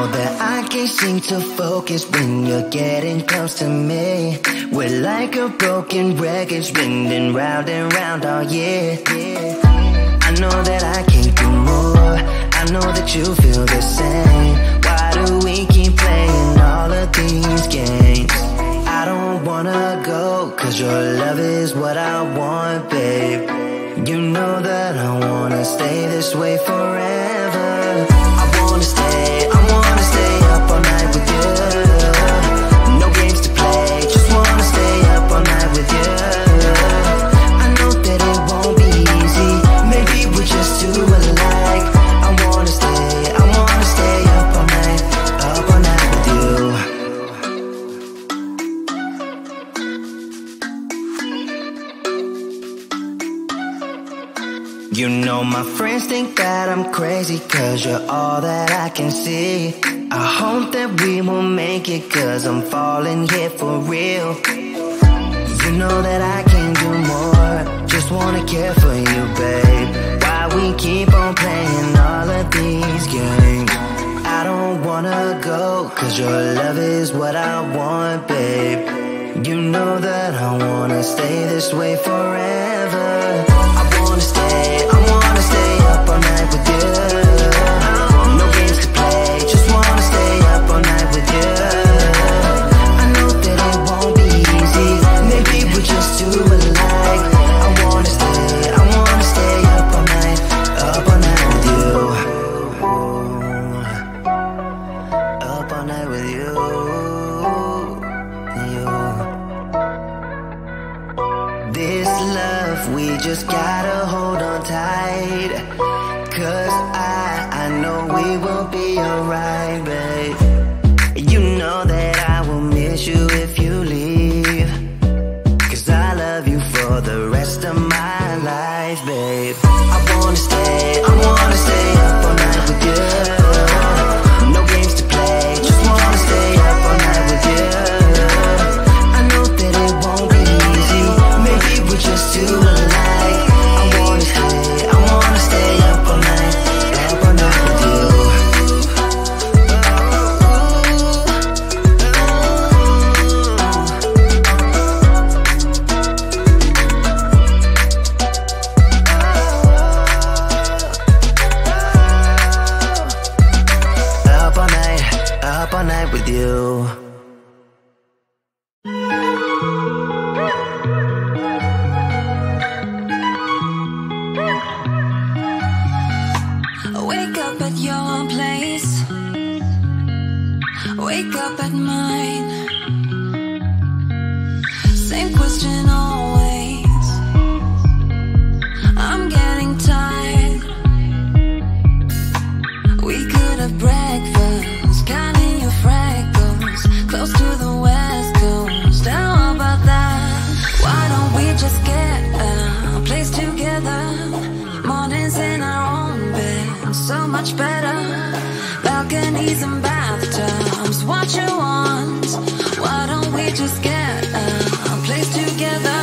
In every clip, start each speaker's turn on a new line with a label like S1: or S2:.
S1: know that I can't seem to focus when you're getting close to me. We're like a broken record spinning round and round all year. I know that I can't do more. I know that you feel the same. Why do we keep playing all of these games? I don't wanna go, cause your love is what I want, babe. You know that I wanna stay this way forever. I wanna stay up all night with you. No games to play, just wanna stay up all night with you. I know that it won't be easy, maybe we're just too alike. I wanna stay up all night with you. You know my friends think that I'm crazy, cause you're all that I can see. I hope that we will make it, cause I'm falling here for real. You know that I can't do more, just wanna care for you, babe. Why we keep on playing all of these games? I don't wanna go, cause your love is what I want, babe. You know that I wanna stay this way forever. I wanna stay up all night with you. No games to play, just wanna stay up all night with you. I know that it won't be easy, maybe we're just too alike. I wanna stay up all night with you. Up all night with you. This love, we just gotta hold on tight. Cause I know we will be alright, babe. You know that I will miss you if you leave. Cause I love you for the rest of my life, babe. I wanna stay up all night with you. No games to play, just wanna stay up all night with you. I know that it won't be easy, maybe we're just too alike. I wanna stay up all night with you. Up all night with you.
S2: Wake up at your place, wake up at mine. Same question always. I'm getting tired. We could have breakfast, counting your freckles, close to the west coast. How about that? Why don't we just get a place together? Mornings in our own bed, so much better. Balconies and bathtubs, what you want? Why don't we just get a place together?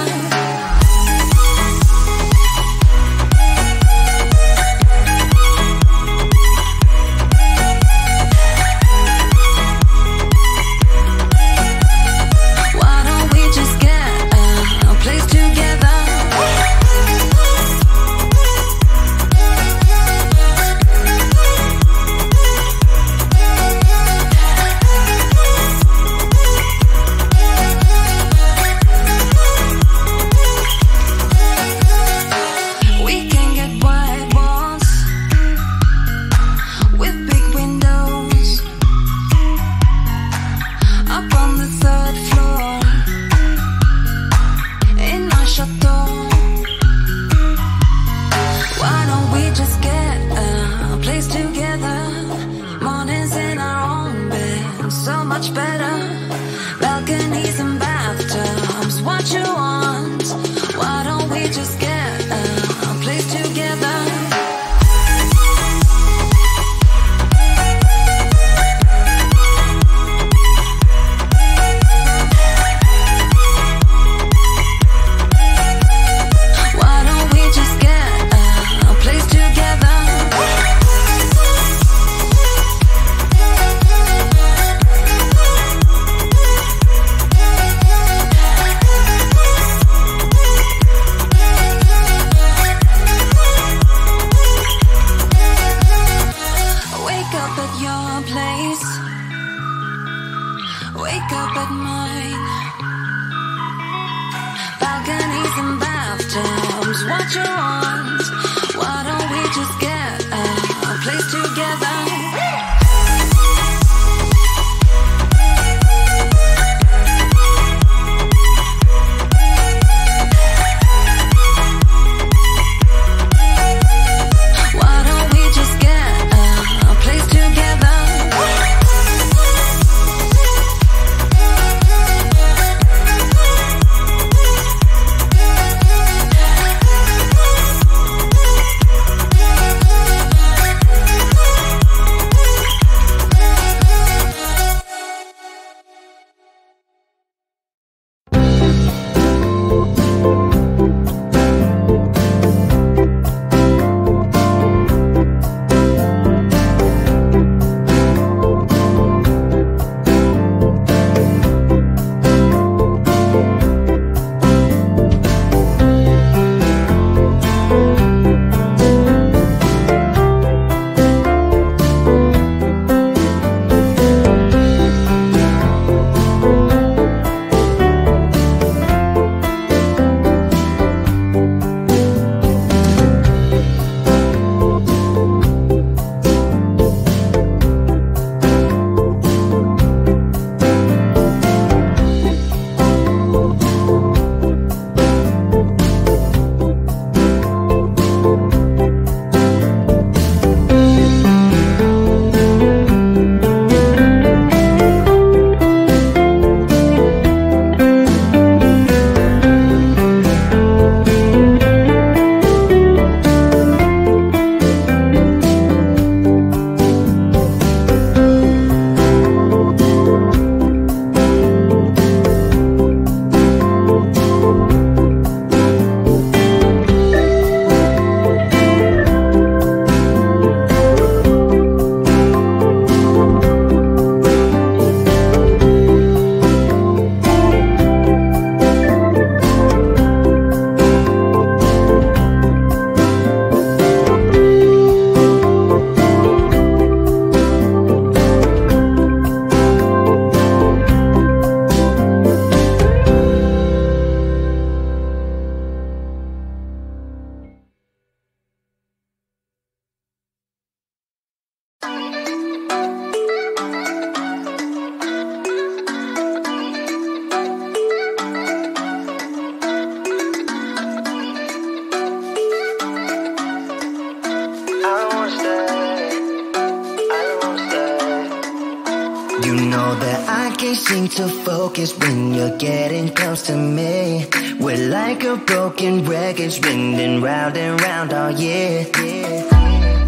S1: know that I can't seem to focus when you're getting close to me. We're like a broken record spinning round and round all year.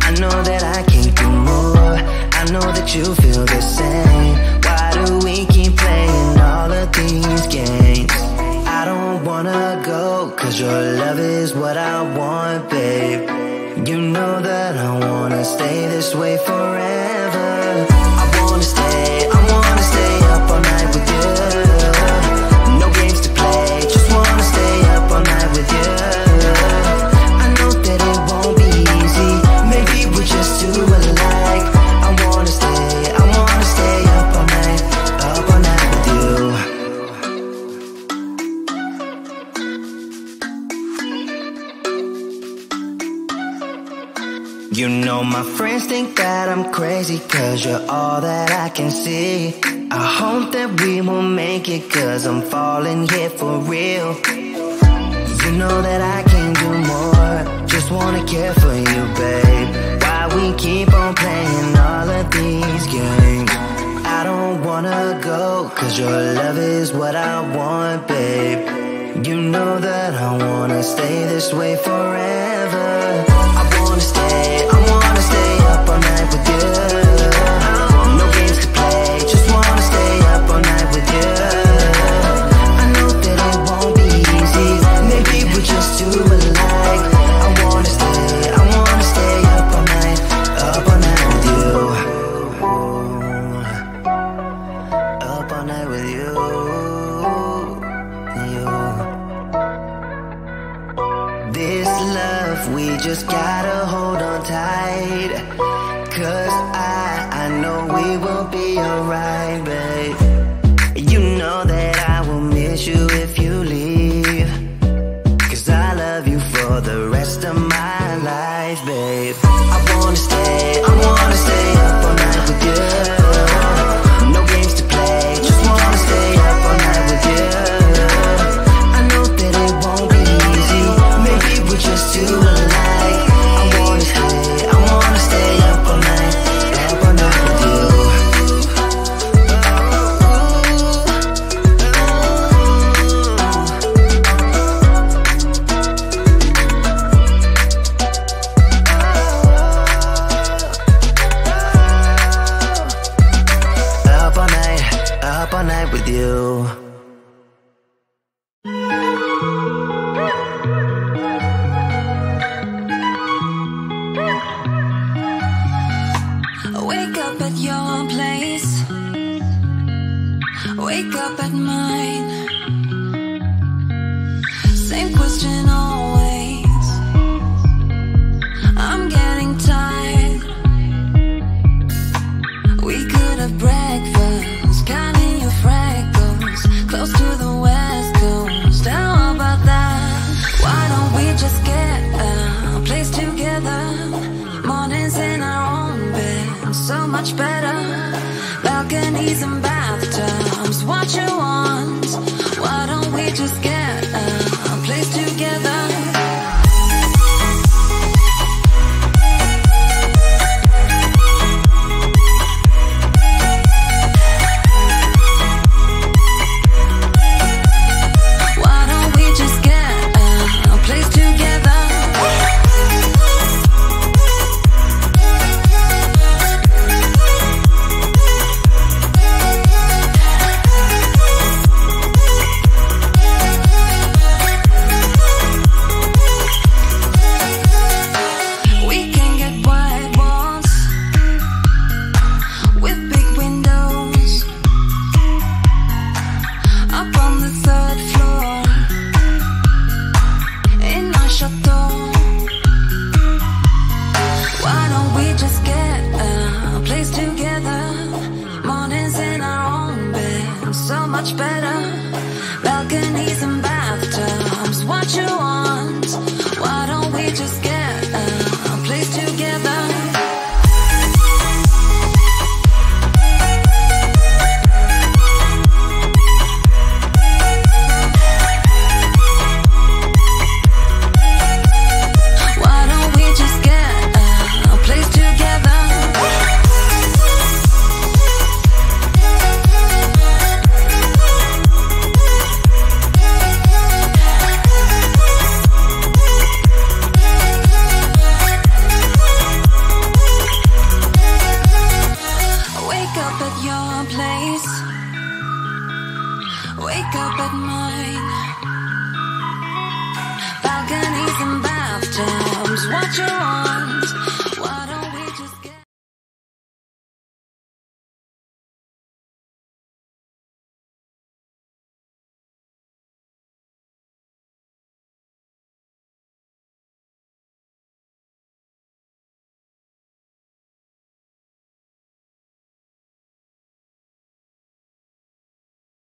S1: I know that I can't do more. I know that you feel the same. Why do we keep playing all of these games? I don't wanna go, cause your love is what I want, babe. You know that I wanna stay this way forever. I wanna stay up all night with you. No games to play, just wanna stay up all night with you. I know that it won't be easy, maybe we're just too alike. I wanna stay up all night with you. You know my friends think that I'm crazy, cause you're all that I can see. I hope that we will make it, cause I'm falling here for real. You know that I can't do more, just wanna care for you, babe. Why we keep on playing all of these games? I don't wanna go, cause your love is what I want, babe. You know that I wanna stay this way forever. I wanna stay up all night with you. No games to play, just wanna stay up all night with you. I know that it won't be easy, maybe we're just too alike. I wanna stay up all night with you. Up all night with you. This love, we just gotta hold on tight. Cause I know we will be alright, babe. You know that I will miss you if you leave. Cause I love you for the rest of my life, babe. I wanna stay up all night with you. No games to play, just wanna stay up all night with you. I know that it won't be easy, maybe we're just too alike. I wanna stay up all night with you. Up all night with you.
S2: Wake up at your place, wake up at mine. Same question always. I'm getting tired. We could have breakfast, counting your freckles, close to the west coast. How about that? Why don't we just get a place together? Mornings in our own bed, so much better. Balconies and bathtubs, what you want? Why don't we just get a place together? what you want.